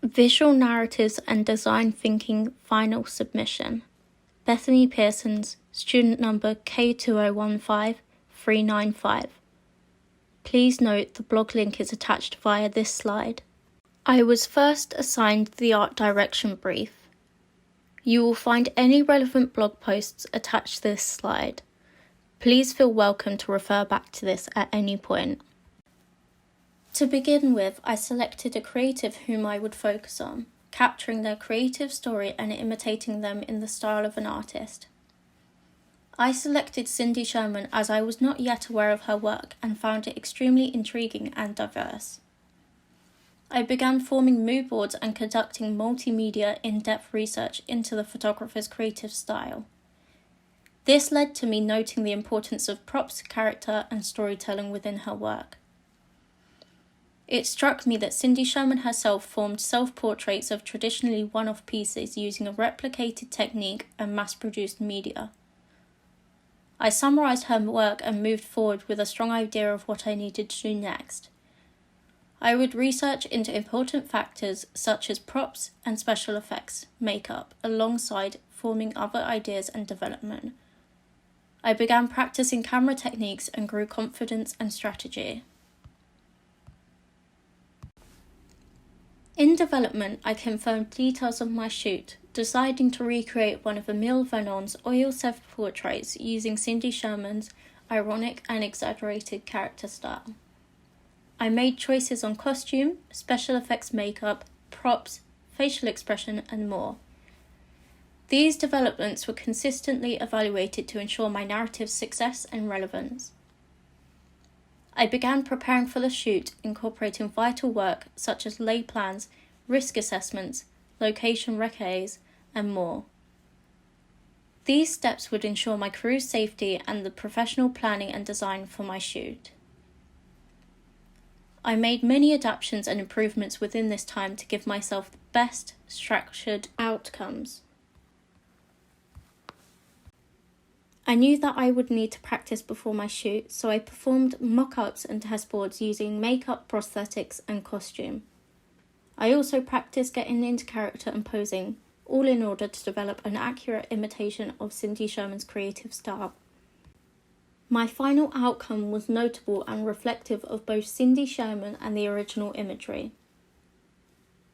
Visual Narratives and Design Thinking Final Submission. Bethany Pearsons, student number K2015395. Please note the blog link is attached via this slide. I was first assigned the art direction brief. You will find any relevant blog posts attached to this slide. Please feel welcome to refer back to this at any point. To begin with, I selected a creative whom I would focus on, capturing their creative story and imitating them in the style of an artist. I selected Cindy Sherman as I was not yet aware of her work and found it extremely intriguing and diverse. I began forming mood boards and conducting multimedia in-depth research into the photographer's creative style. This led to me noting the importance of props, character, and storytelling within her work. It struck me that Cindy Sherman herself formed self-portraits of traditionally one-off pieces using a replicated technique and mass-produced media. I summarised her work and moved forward with a strong idea of what I needed to do next. I would research into important factors such as props and special effects, makeup, alongside forming other ideas and development. I began practicing camera techniques and grew confidence and strategy. In development, I confirmed details of my shoot, deciding to recreate one of Emile Vernon's oil self-portraits using Cindy Sherman's ironic and exaggerated character style. I made choices on costume, special effects makeup, props, facial expression, and more. These developments were consistently evaluated to ensure my narrative's success and relevance. I began preparing for the shoot, incorporating vital work such as lay plans, risk assessments, location recces, and more. These steps would ensure my crew's safety and the professional planning and design for my shoot. I made many adaptations and improvements within this time to give myself the best structured outcomes. I knew that I would need to practice before my shoot, so I performed mock-ups and test boards using makeup, prosthetics, and costume. I also practiced getting into character and posing, all in order to develop an accurate imitation of Cindy Sherman's creative style. My final outcome was notable and reflective of both Cindy Sherman and the original imagery.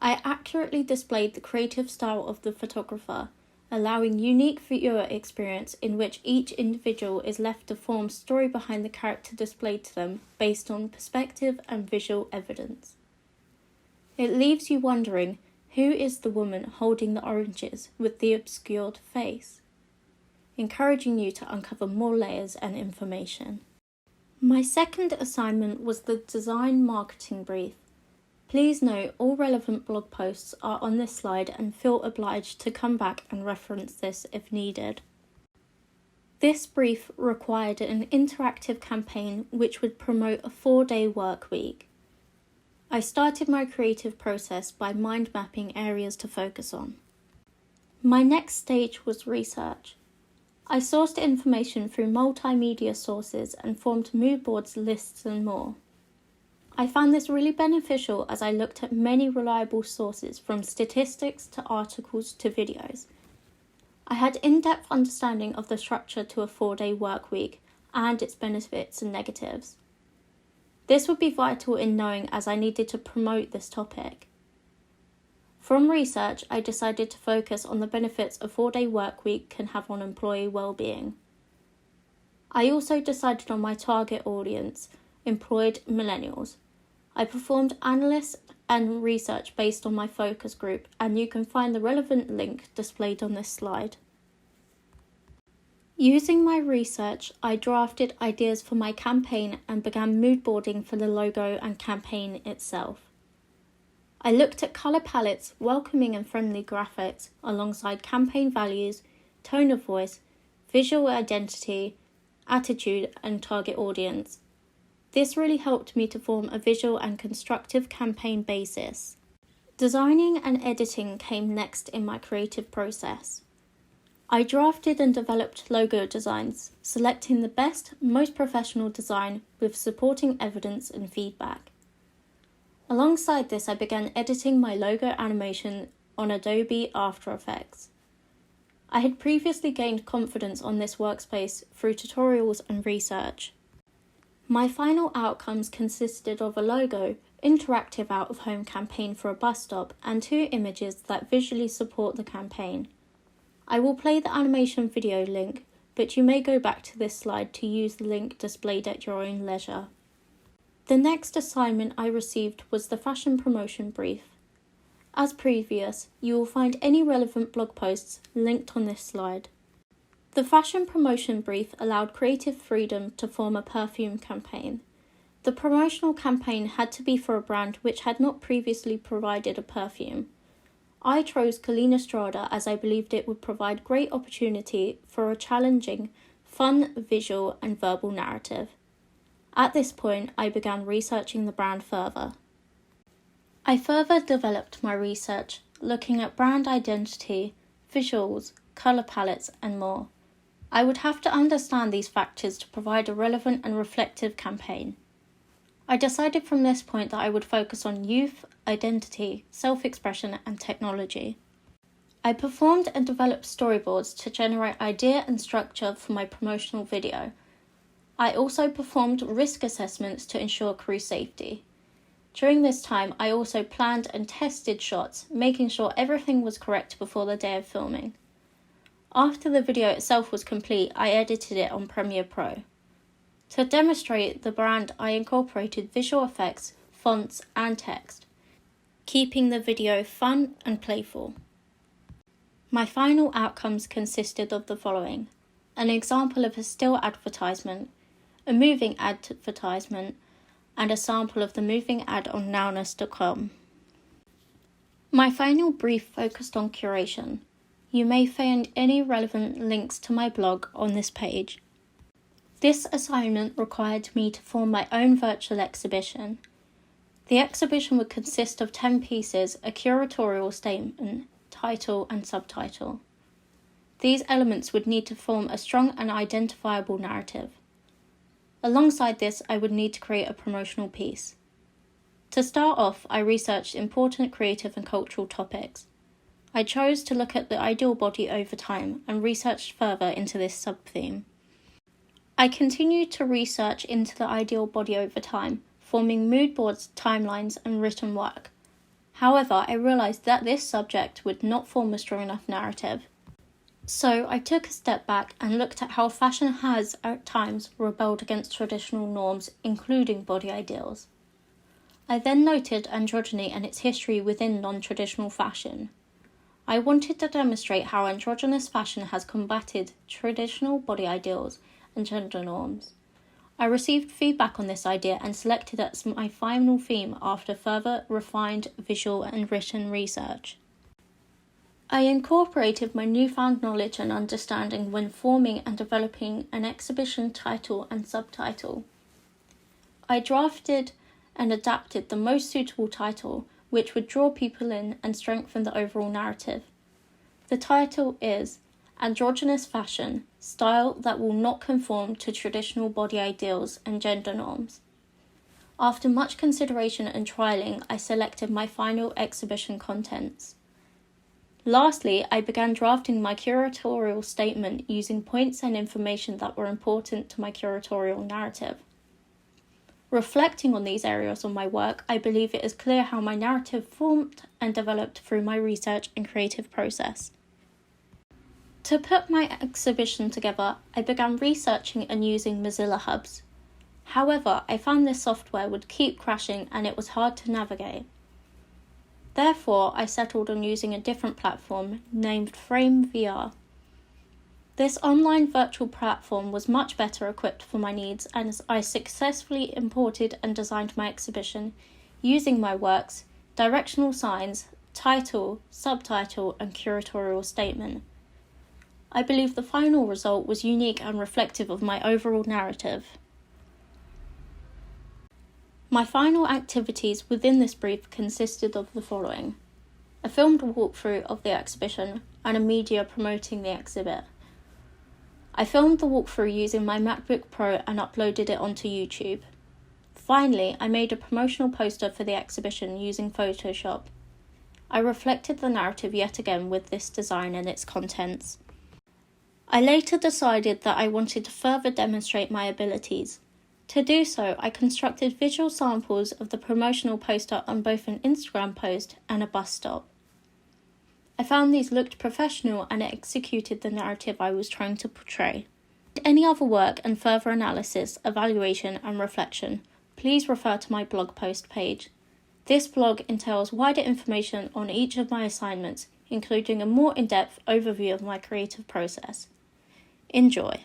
I accurately displayed the creative style of the photographer, allowing unique viewer experience in which each individual is left to form story behind the character displayed to them based on perspective and visual evidence. It leaves you wondering, who is the woman holding the oranges with the obscured face? Encouraging you to uncover more layers and information. My second assignment was the design marketing brief. Please note all relevant blog posts are on this slide and feel obliged to come back and reference this if needed. This brief required an interactive campaign which would promote a 4-day work week. I started my creative process by mind mapping areas to focus on. My next stage was research. I sourced information through multimedia sources and formed mood boards, lists and more. I found this really beneficial as I looked at many reliable sources from statistics to articles to videos. I had in-depth understanding of the structure to a 4-day work week and its benefits and negatives. This would be vital in knowing as I needed to promote this topic. From research, I decided to focus on the benefits a 4-day work week can have on employee well-being. I also decided on my target audience, employed millennials. I performed analysis and research based on my focus group, and you can find the relevant link displayed on this slide. Using my research, I drafted ideas for my campaign and began mood boarding for the logo and campaign itself. I looked at colour palettes, welcoming and friendly graphics, alongside campaign values, tone of voice, visual identity, attitude, and target audience. This really helped me to form a visual and constructive campaign basis. Designing and editing came next in my creative process. I drafted and developed logo designs, selecting the best, most professional design with supporting evidence and feedback. Alongside this, I began editing my logo animation on Adobe After Effects. I had previously gained confidence on this workspace through tutorials and research. My final outcomes consisted of a logo, interactive out-of-home campaign for a bus stop, and 2 images that visually support the campaign. I will play the animation video link, but you may go back to this slide to use the link displayed at your own leisure. The next assignment I received was the fashion promotion brief. As previous, you will find any relevant blog posts linked on this slide. The fashion promotion brief allowed creative freedom to form a perfume campaign. The promotional campaign had to be for a brand which had not previously provided a perfume. I chose Colina Strada as I believed it would provide great opportunity for a challenging, fun visual and verbal narrative. At this point, I began researching the brand further. I further developed my research, looking at brand identity, visuals, colour palettes, and more. I would have to understand these factors to provide a relevant and reflective campaign. I decided from this point that I would focus on youth, identity, self-expression, and technology. I performed and developed storyboards to generate idea and structure for my promotional video. I also performed risk assessments to ensure crew safety. During this time, I also planned and tested shots, making sure everything was correct before the day of filming. After the video itself was complete, I edited it on Premiere Pro. To demonstrate the brand, I incorporated visual effects, fonts, and text, keeping the video fun and playful. My final outcomes consisted of the following: an example of a still advertisement, a moving advertisement, and a sample of the moving ad on Nowness.com. My final brief focused on curation. You may find any relevant links to my blog on this page. This assignment required me to form my own virtual exhibition. The exhibition would consist of 10 pieces, a curatorial statement, title and subtitle. These elements would need to form a strong and identifiable narrative. Alongside this, I would need to create a promotional piece. To start off, I researched important creative and cultural topics. I chose to look at the ideal body over time and researched further into this sub-theme. I continued to research into the ideal body over time, forming mood boards, timelines, and written work. However, I realised that this subject would not form a strong enough narrative. So I took a step back and looked at how fashion has, at times, rebelled against traditional norms, including body ideals. I then noted androgyny and its history within non-traditional fashion. I wanted to demonstrate how androgynous fashion has combated traditional body ideals and gender norms. I received feedback on this idea and selected it as my final theme after further refined visual and written research. I incorporated my newfound knowledge and understanding when forming and developing an exhibition title and subtitle. I drafted and adapted the most suitable title, which would draw people in and strengthen the overall narrative. The title is Androgynous Fashion, Style That Will Not Conform to Traditional Body Ideals and Gender Norms. After much consideration and trialling, I selected my final exhibition contents. Lastly, I began drafting my curatorial statement using points and information that were important to my curatorial narrative. Reflecting on these areas of my work, I believe it is clear how my narrative formed and developed through my research and creative process. To put my exhibition together, I began researching and using Mozilla Hubs. However, I found this software would keep crashing and it was hard to navigate. Therefore, I settled on using a different platform named Frame VR. This online virtual platform was much better equipped for my needs, and I successfully imported and designed my exhibition using my works, directional signs, title, subtitle, and curatorial statement. I believe the final result was unique and reflective of my overall narrative. My final activities within this brief consisted of the following: a filmed walkthrough of the exhibition and a media promoting the exhibit. I filmed the walkthrough using my MacBook Pro and uploaded it onto YouTube. Finally, I made a promotional poster for the exhibition using Photoshop. I reflected the narrative yet again with this design and its contents. I later decided that I wanted to further demonstrate my abilities. To do so, I constructed visual samples of the promotional poster on both an Instagram post and a bus stop. I found these looked professional and executed the narrative I was trying to portray. For any other work and further analysis, evaluation and reflection, please refer to my blog post page. This blog entails wider information on each of my assignments, including a more in-depth overview of my creative process. Enjoy!